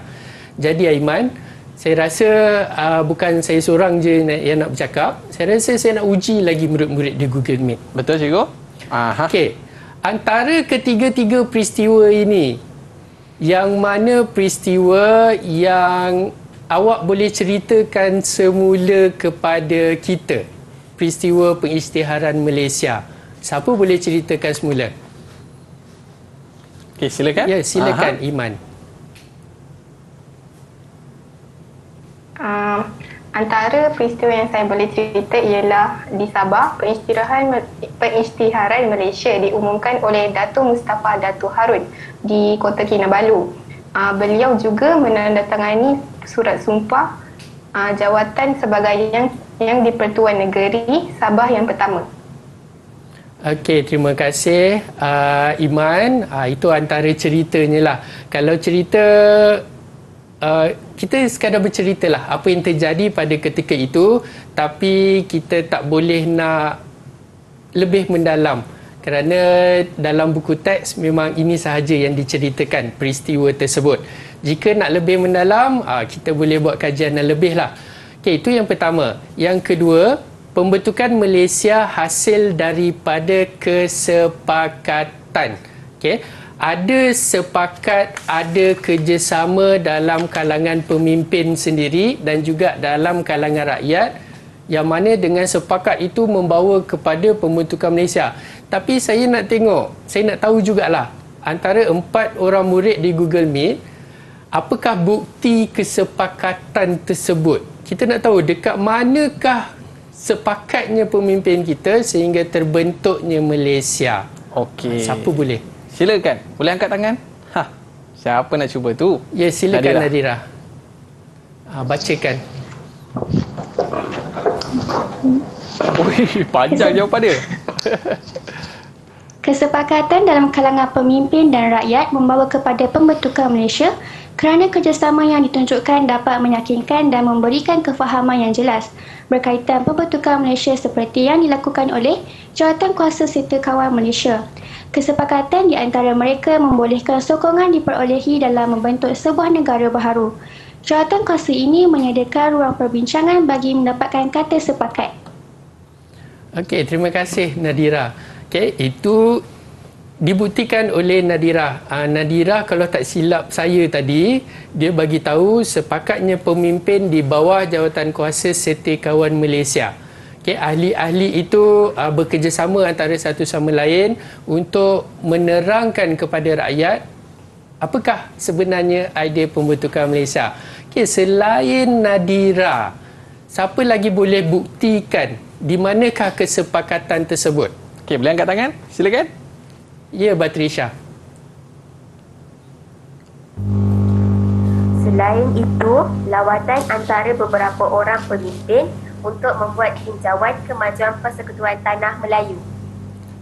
Jadi Aiman, saya rasa bukan saya seorang je yang nak bercakap. Saya rasa saya nak uji lagi murid-murid di Google Meet. Betul, cikgu? Okey. Antara ketiga-tiga peristiwa ini, yang mana peristiwa yang awak boleh ceritakan semula kepada kita? Peristiwa pengisytiharan Malaysia. Siapa boleh ceritakan semula? Okey, silakan. Ya, silakan Iman. Antara peristiwa yang saya boleh cerita ialah di Sabah, pengisytiharan Malaysia diumumkan oleh Dato' Mustafa Dato' Harun di Kota Kinabalu. Beliau juga menandatangani surat sumpah jawatan sebagai yang di-Pertuan Negeri Sabah yang pertama. Okey, terima kasih Iman. Itu antara ceritanya lah. Kalau cerita kita sekadar berceritalah apa yang terjadi pada ketika itu, tapi kita tak boleh nak lebih mendalam kerana dalam buku teks memang ini sahaja yang diceritakan peristiwa tersebut. Jika nak lebih mendalam, kita boleh buat kajian yang lebih lah. Okey, itu yang pertama. Yang kedua, pembentukan Malaysia hasil daripada kesepakatan. Okey, ada sepakat, ada kerjasama dalam kalangan pemimpin sendiri dan juga dalam kalangan rakyat, yang mana dengan sepakat itu membawa kepada pembentukan Malaysia. Tapi saya nak tengok, saya nak tahu jugalah, antara 4 orang murid di Google Meet, apakah bukti kesepakatan tersebut? Kita nak tahu dekat manakah sepakatnya pemimpin kita sehingga terbentuknya Malaysia. Okey. Siapa boleh? Silakan. Boleh angkat tangan? Siapa nak cuba tu? Ya, silakan Nadira. Bacakan. Panjang jawapan dia. Kesepakatan dalam kalangan pemimpin dan rakyat membawa kepada pembentukan Malaysia kerana kerjasama yang ditunjukkan dapat meyakinkan dan memberikan kefahaman yang jelas berkaitan pembentukan Malaysia seperti yang dilakukan oleh Jawatankuasa Serta Kawan Malaysia. Kesepakatan di antara mereka membolehkan sokongan diperolehi dalam membentuk sebuah negara baharu. Jawatankuasa ini menyediakan ruang perbincangan bagi mendapatkan kata sepakat. Okey, terima kasih Nadira. Okey, itu dibuktikan oleh Nadira. Nadira, kalau tak silap saya tadi, dia bagi tahu sepakatnya pemimpin di bawah Jawatankuasa Serta Kawan Malaysia. Okay, ahli-ahli itu bekerjasama antara satu sama lain untuk menerangkan kepada rakyat apakah sebenarnya idea pembentukan Malaysia. Okay, selain Nadira, siapa lagi boleh buktikan di manakah kesepakatan tersebut? Okay, boleh angkat tangan? Silakan. Ya, Batrisha. Selain itu, lawatan antara beberapa orang pemimpin untuk membuat tinjauan kemajuan Persekutuan Tanah Melayu.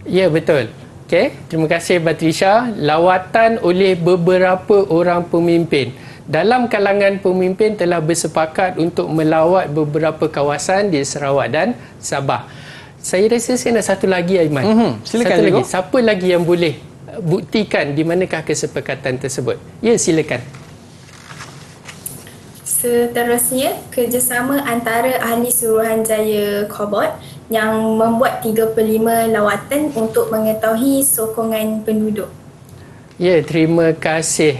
Ya, betul. Okey, terima kasih Batrisha. Lawatan oleh beberapa orang pemimpin. Dalam kalangan pemimpin telah bersepakat untuk melawat beberapa kawasan di Sarawak dan Sabah. Saya rasa saya nak satu lagi, Aiman. Silakan. Satu lagi. Siapa lagi yang boleh buktikan di manakah kesepakatan tersebut? Ya, silakan. Seterusnya, kerjasama antara ahli Suruhanjaya Kobot yang membuat 35 lawatan untuk mengetahui sokongan penduduk. Ya, terima kasih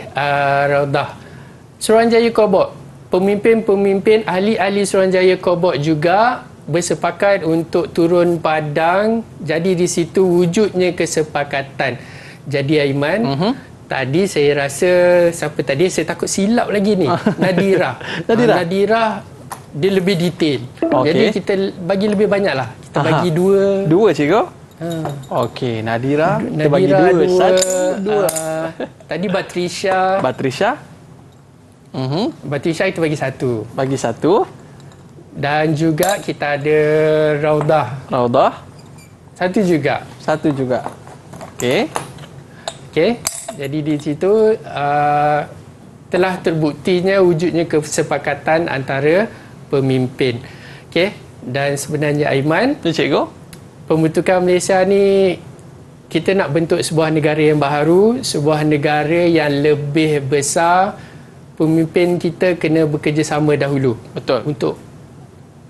Raudah. Suruhanjaya Kobot, pemimpin-pemimpin ahli-ahli Suruhanjaya Kobot juga bersepakat untuk turun padang. Jadi di situ wujudnya kesepakatan. Jadi Aiman, tadi saya rasa siapa tadi, saya takut silap lagi ni. Nadira. Nadira dia lebih detail. Jadi kita bagi lebih banyak lah. Kita bagi dua. Dua, cikgu? Okey, Nadira kita bagi dua. Dua. Tadi Batrisha. Batrisha kita bagi satu. Bagi satu. Dan juga kita ada Raudah. Satu juga. Satu juga. Okey. Okey. Jadi di situ telah terbuktinya wujudnya kesepakatan antara pemimpin. Okey. Dan sebenarnya Aiman, Ya, cikgu. pembentukan Malaysia ni kita nak bentuk sebuah negara yang baharu, sebuah negara yang lebih besar. Pemimpin kita kena bekerjasama dahulu. Betul.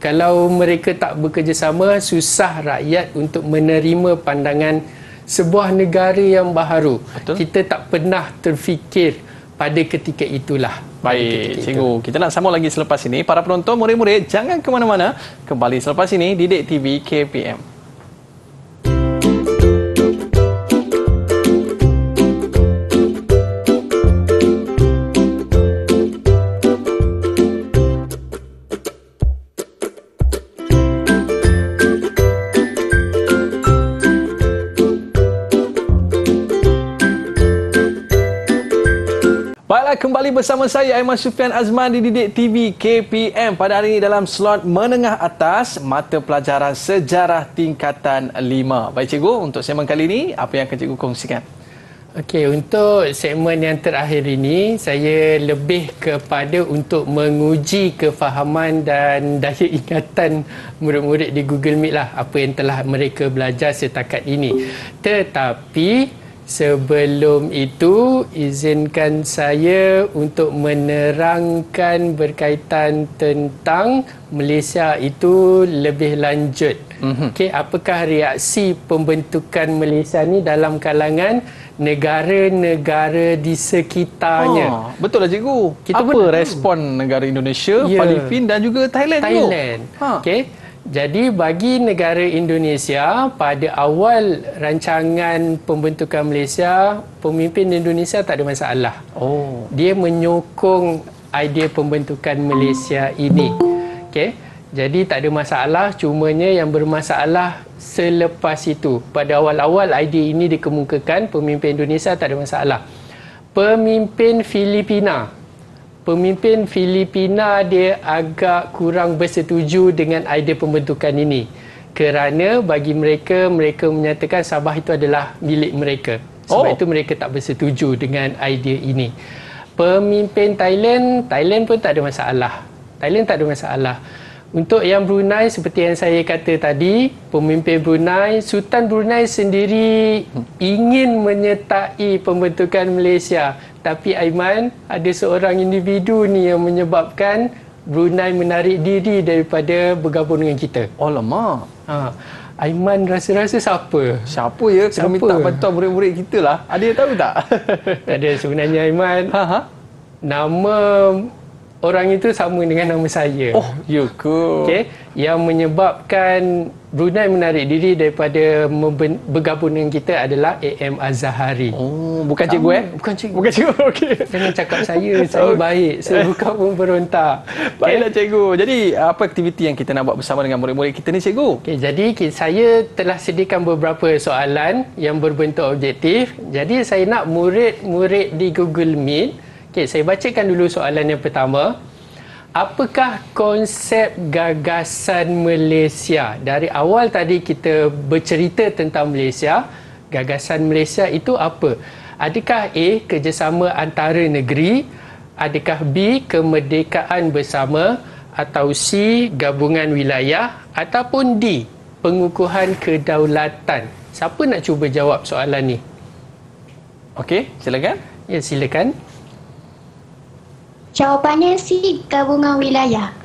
Kalau mereka tak bekerjasama, susah rakyat untuk menerima pandangan sebuah negara yang baharu. Betul. Kita tak pernah terfikir pada ketika itulah. Baik, cikgu. Kita nak sambung lagi selepas ini. Para penonton, murid-murid, jangan ke mana-mana. Kembali selepas ini, Didik TV KPM. Baiklah, kembali bersama saya Aiman Sufian Azman di Didik TV KPM. Pada hari ini dalam slot menengah atas, mata pelajaran sejarah tingkatan 5. Baik cikgu, untuk segmen kali ini, apa yang akan cikgu kongsikan? Okey, untuk segmen yang terakhir ini, saya lebih kepada untuk menguji kefahaman dan daya ingatan murid-murid di Google Meet lah, apa yang telah mereka belajar setakat ini. Tetapi sebelum itu, izinkan saya untuk menerangkan berkaitan tentang Malaysia itu lebih lanjut. Okey, apakah reaksi pembentukan Malaysia ni dalam kalangan negara-negara di sekitarnya? Betul lah cikgu. Apa respon negara Indonesia, Filipin dan juga Thailand? Okey. Jadi bagi negara Indonesia, pada awal rancangan pembentukan Malaysia, pemimpin Indonesia tak ada masalah. Dia menyokong idea pembentukan Malaysia ini. Okey. Jadi tak ada masalah, cumanya yang bermasalah selepas itu. Pada awal-awal idea ini dikemukakan, pemimpin Indonesia tak ada masalah. Pemimpin Filipina dia agak kurang bersetuju dengan idea pembentukan ini. Kerana bagi mereka menyatakan Sabah itu adalah milik mereka. Sebab itu mereka tak bersetuju dengan idea ini. Pemimpin Thailand pun tak ada masalah. Untuk yang Brunei, seperti yang saya kata tadi, pemimpin Brunei, Sultan Brunei sendiri ingin menyertai pembentukan Malaysia. Tapi Aiman, ada seorang individu ni yang menyebabkan Brunei menarik diri daripada bergabung dengan kita. Alamak. Aiman rasa-rasa siapa? Siapa ya? Kena minta bantuan murid-murid kita lah. Ada yang tahu tak? Tak ada sebenarnya Aiman. Nama orang itu sama dengan nama saya. Oh, ya ke? Okey, yang menyebabkan Brunei menarik diri daripada bergabung dengan kita adalah AM Az-Zahari. Bukan cikgu Bukan cikgu. Bukan cikgu, okey. Jangan cakap saya baik. Saya bukan pemberontak. Baiklah cikgu. Jadi, apa aktiviti yang kita nak buat bersama dengan murid-murid kita ni cikgu? Okey, jadi saya telah sediakan beberapa soalan yang berbentuk objektif. Jadi, saya nak murid-murid di Google Meet. Okey, saya bacakan dulu soalan yang pertama. Apakah konsep gagasan Malaysia? Dari awal tadi kita bercerita tentang Malaysia. Gagasan Malaysia itu apa? Adakah A, kerjasama antara negeri? Adakah B, kemerdekaan bersama? Atau C, gabungan wilayah? Ataupun D, pengukuhan kedaulatan? Siapa nak cuba jawab soalan ni? Okey, silakan. Ya, silakan. Jawapannya C, gabungan wilayah.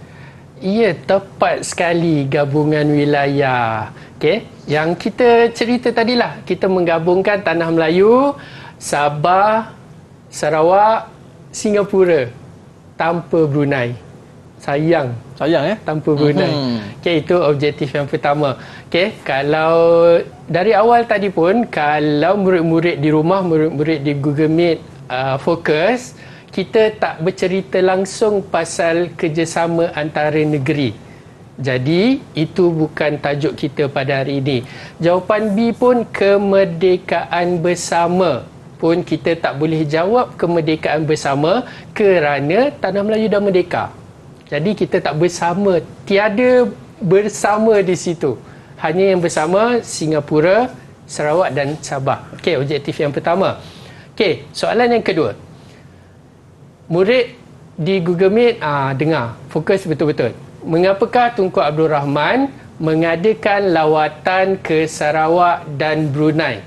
Ya, tepat sekali, gabungan wilayah. Okey, yang kita cerita tadilah, kita menggabungkan Tanah Melayu, Sabah, Sarawak, Singapura tanpa Brunei. Sayang tanpa Brunei. Okey, itu objektif yang pertama. Okey, kalau dari awal tadi pun, kalau murid-murid di rumah, murid-murid di Google Meet fokus, kita tak bercerita langsung pasal kerjasama antara negeri. Jadi, itu bukan tajuk kita pada hari ini. Jawapan B pun kemerdekaan bersama. Pun kita tak boleh jawab kemerdekaan bersama kerana Tanah Melayu dah merdeka. Jadi, kita tak bersama. Tiada bersama di situ. hanya yang bersama Singapura, Sarawak dan Sabah. Okey, objektif yang pertama. Okey, soalan yang kedua. Murid di Google Meet, dengar, fokus betul-betul. Mengapakah Tunku Abdul Rahman mengadakan lawatan ke Sarawak dan Brunei?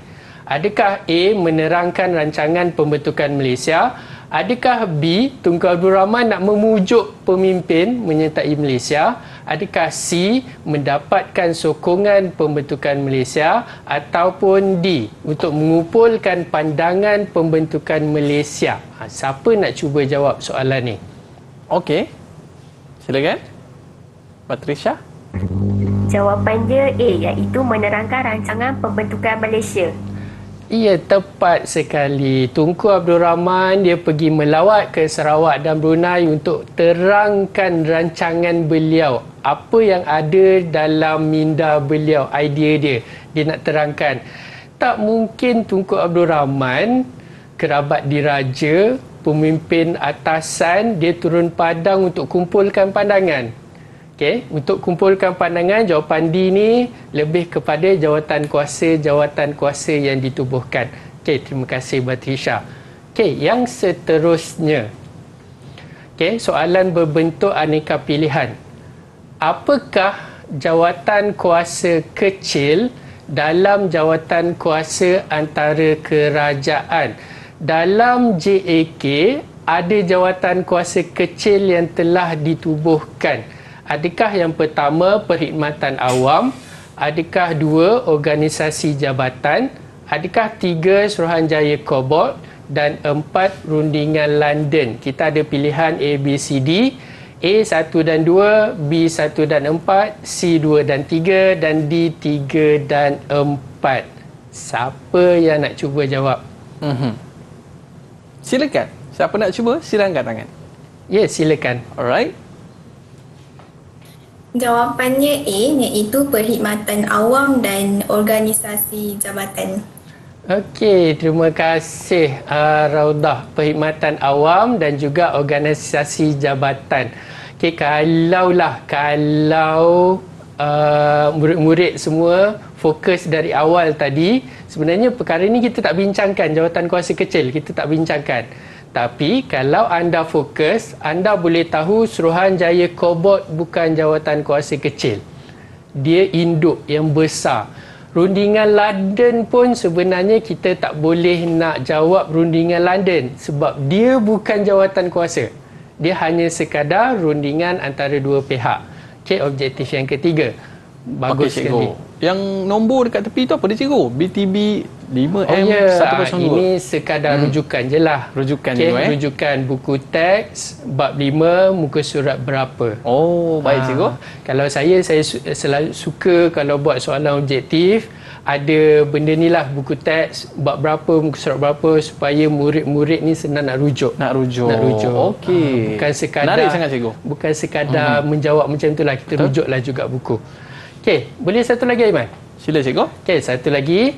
Adakah A. menerangkan rancangan pembentukan Malaysia? Adakah B. Tunku Abdul Rahman nak memujuk pemimpin menyertai Malaysia? Adakah C. mendapatkan sokongan pembentukan Malaysia? Ataupun D. untuk mengumpulkan pandangan pembentukan Malaysia? Siapa nak cuba jawab soalan ni? Okey. Silakan. Patricia. Jawapan dia A, iaitu menerangkan rancangan pembentukan Malaysia. Ia tepat sekali. Tunku Abdul Rahman dia pergi melawat ke Sarawak dan Brunei untuk terangkan rancangan beliau. Apa yang ada dalam minda beliau, idea dia. Dia nak terangkan. Tak mungkin Tunku Abdul Rahman, kerabat diraja, pemimpin atasan, dia turun padang untuk kumpulkan pandangan. Okay. Untuk kumpulkan pandangan, jawapan D ni lebih kepada jawatan kuasa yang ditubuhkan. Okay, terima kasih Batrisha. Okay, yang seterusnya. Okay, soalan berbentuk aneka pilihan. Apakah jawatan kuasa kecil dalam jawatan kuasa antara kerajaan? Dalam JAK, ada jawatan kuasa kecil yang telah ditubuhkan. Adakah yang pertama perkhidmatan awam? Adakah dua organisasi jabatan? Adakah tiga Suruhanjaya Kobot? Dan empat rundingan London? Kita ada pilihan A, B, C, D. A 1 dan 2, B 1 dan 4, C 2 dan 3 dan D 3 dan 4. Siapa yang nak cuba jawab? Silakan. Siapa nak cuba? Sila angkat tangan. Ya, silakan. Alright. Jawapannya A, iaitu perkhidmatan awam dan organisasi jabatan. Okey, terima kasih Raudah. Perkhidmatan awam dan juga organisasi jabatan. Okey, kalau murid-murid semua fokus dari awal tadi, sebenarnya perkara ini kita tak bincangkan, jawatan kuasa kecil kita tak bincangkan. Tapi kalau anda fokus, anda boleh tahu Suruhanjaya Kobot bukan jawatan kuasa kecil. Dia induk yang besar. Rundingan London pun sebenarnya kita tak boleh nak jawab rundingan London sebab dia bukan jawatan kuasa. Dia hanya sekadar rundingan antara dua pihak. Okey, objektif yang ketiga. Bagus sekali. Yang nombor dekat tepi tu apa dia cikgu? BTB 5M 102. Ini sekadar rujukan je lah. Rujukan okay, je rujukan buku teks bab 5 muka surat berapa. Oh, baik cikgu. Kalau saya selalu suka kalau buat soalan objektif, ada benda ni lah, buku teks bab berapa, muka surat berapa, supaya murid-murid ni senang nak rujuk. Nak rujuk. Okey. Bukan sekadar, menarik sangat cikgu. Bukan sekadar menjawab macam tu lah, kita rujuklah juga buku. Okey, boleh satu lagi Aiman? Sila cikgu. Okey, satu lagi.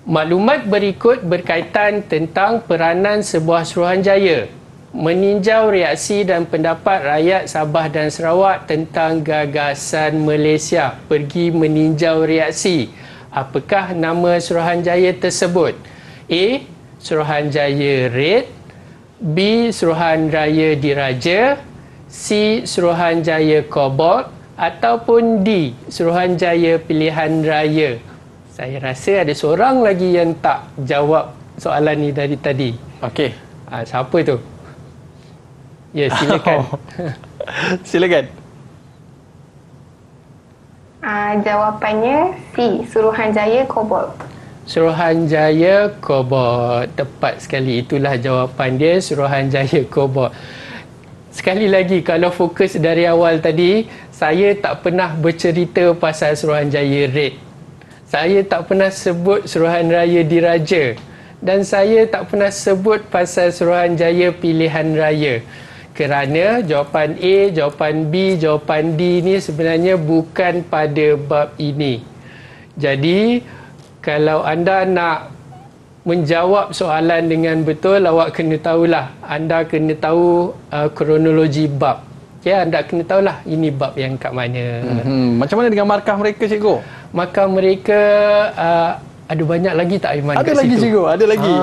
Maklumat berikut berkaitan tentang peranan sebuah Suruhanjaya meninjau reaksi dan pendapat rakyat Sabah dan Sarawak tentang gagasan Malaysia. Pergi meninjau reaksi. Apakah nama Suruhanjaya tersebut? A. Suruhanjaya Red, B. Suruhanjaya Diraja, C. Suruhanjaya Kobot, ataupun D. Suruhanjaya Pilihan Raya. Saya rasa ada seorang lagi yang tak jawab soalan ni dari tadi. Okey. Siapa tu? Ya, silakan. Silakan. Jawapannya C. Suruhanjaya Kobot. Suruhanjaya Kobot. Tepat sekali. Itulah jawapan dia, Suruhanjaya Kobot. Sekali lagi, kalau fokus dari awal tadi, saya tak pernah bercerita pasal Suruhanjaya Red. Saya tak pernah sebut Suruhanjaya Diraja. Dan saya tak pernah sebut pasal Suruhanjaya Pilihan Raya. Kerana jawapan A, jawapan B, jawapan D ni sebenarnya bukan pada bab ini. Jadi, kalau anda nak menjawab soalan dengan betul, awak kena tahulah. Anda kena tahu kronologi bab. Okay, anda kena tahulah ini bab yang kat mana. Macam mana dengan markah mereka cikgu? maka mereka ada banyak lagi tak Aiman? Ada lagi cikgu, ada lagi.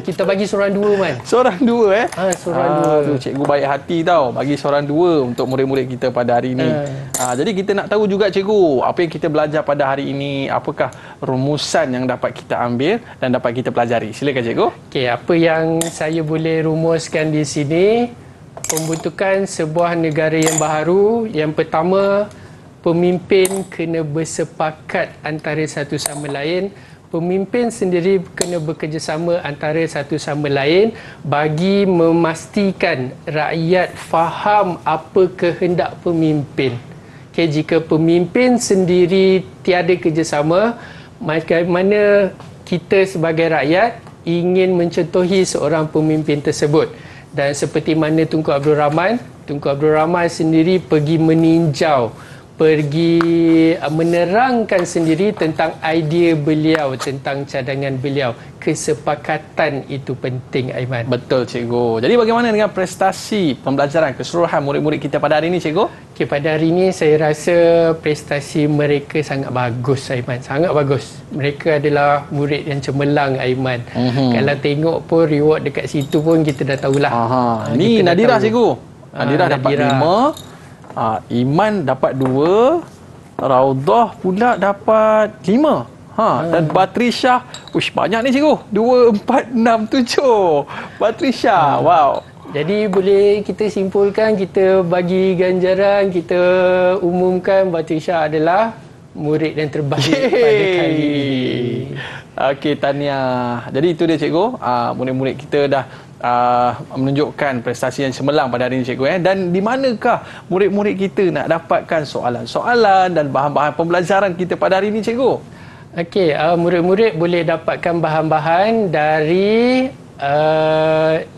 Kita bagi seorang dua Man. Seorang dua Seorang dua. Cikgu baik hati tau, bagi seorang dua untuk murid-murid kita pada hari ini. Jadi kita nak tahu juga cikgu, apa yang kita belajar pada hari ini, apakah rumusan yang dapat kita ambil dan dapat kita pelajari. Silakan cikgu. Okey, apa yang saya boleh rumuskan di sini, pembentukan sebuah negara yang baharu, yang pertama, pemimpin kena bersepakat antara satu sama lain. Pemimpin sendiri kena bekerjasama antara satu sama lain bagi memastikan rakyat faham apa kehendak pemimpin. Okay, jika pemimpin sendiri tiada kerjasama, bagaimana kita sebagai rakyat ingin mencontohi seorang pemimpin tersebut. Dan seperti mana Tunku Abdul Rahman sendiri pergi meninjau, pergi menerangkan sendiri tentang idea beliau, tentang cadangan beliau. Kesepakatan itu penting, Aiman. Betul cikgu. Jadi bagaimana dengan prestasi pembelajaran keseluruhan murid-murid kita pada hari ini cikgu? Okay, pada hari ini saya rasa prestasi mereka sangat bagus, Aiman. Sangat bagus. Mereka adalah murid yang cemerlang, Aiman. Kalau tengok pun reward dekat situ pun kita dah tahulah. Ni Nadirah cikgu. Nadirah dapat 5. Iman dapat 2, Raudah pula dapat 5. Dan Batrisha, banyak ni cikgu. 2, 4, 6, 7. Batrisha, wow. Jadi boleh kita simpulkan, kita bagi ganjaran, kita umumkan Batrisha adalah murid yang terbaik pada kali ini. Okey, tahniah. Jadi itu dia cikgu. Murid-murid kita dah menunjukkan prestasi yang cemerlang pada hari ini cikgu. Dan di manakah murid-murid kita nak dapatkan soalan-soalan dan bahan-bahan pembelajaran kita pada hari ini cikgu? Okey, murid-murid boleh dapatkan bahan-bahan dari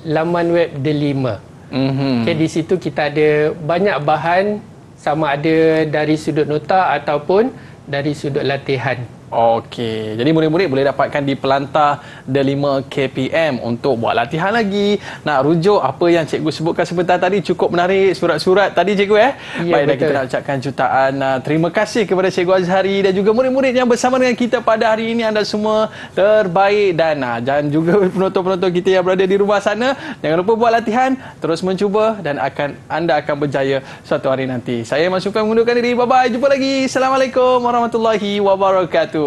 laman web Delima. Okay, di situ kita ada banyak bahan, sama ada dari sudut nota ataupun dari sudut latihan. Okey, jadi murid-murid boleh dapatkan di pelantar Delima KPM untuk buat latihan lagi. Nak rujuk apa yang cikgu sebutkan sebentar tadi, cukup menarik surat-surat tadi cikgu Ya, baik, dan kita nak ucapkan jutaan terima kasih kepada Cikgu Azhari dan juga murid-murid yang bersama dengan kita pada hari ini. Anda semua terbaik dan juga penonton-penonton kita yang berada di rumah sana, jangan lupa buat latihan, terus mencuba dan anda akan berjaya suatu hari nanti. Saya Mas Sufian mengundurkan diri. Bye-bye. Jumpa lagi. Assalamualaikum warahmatullahi wabarakatuh.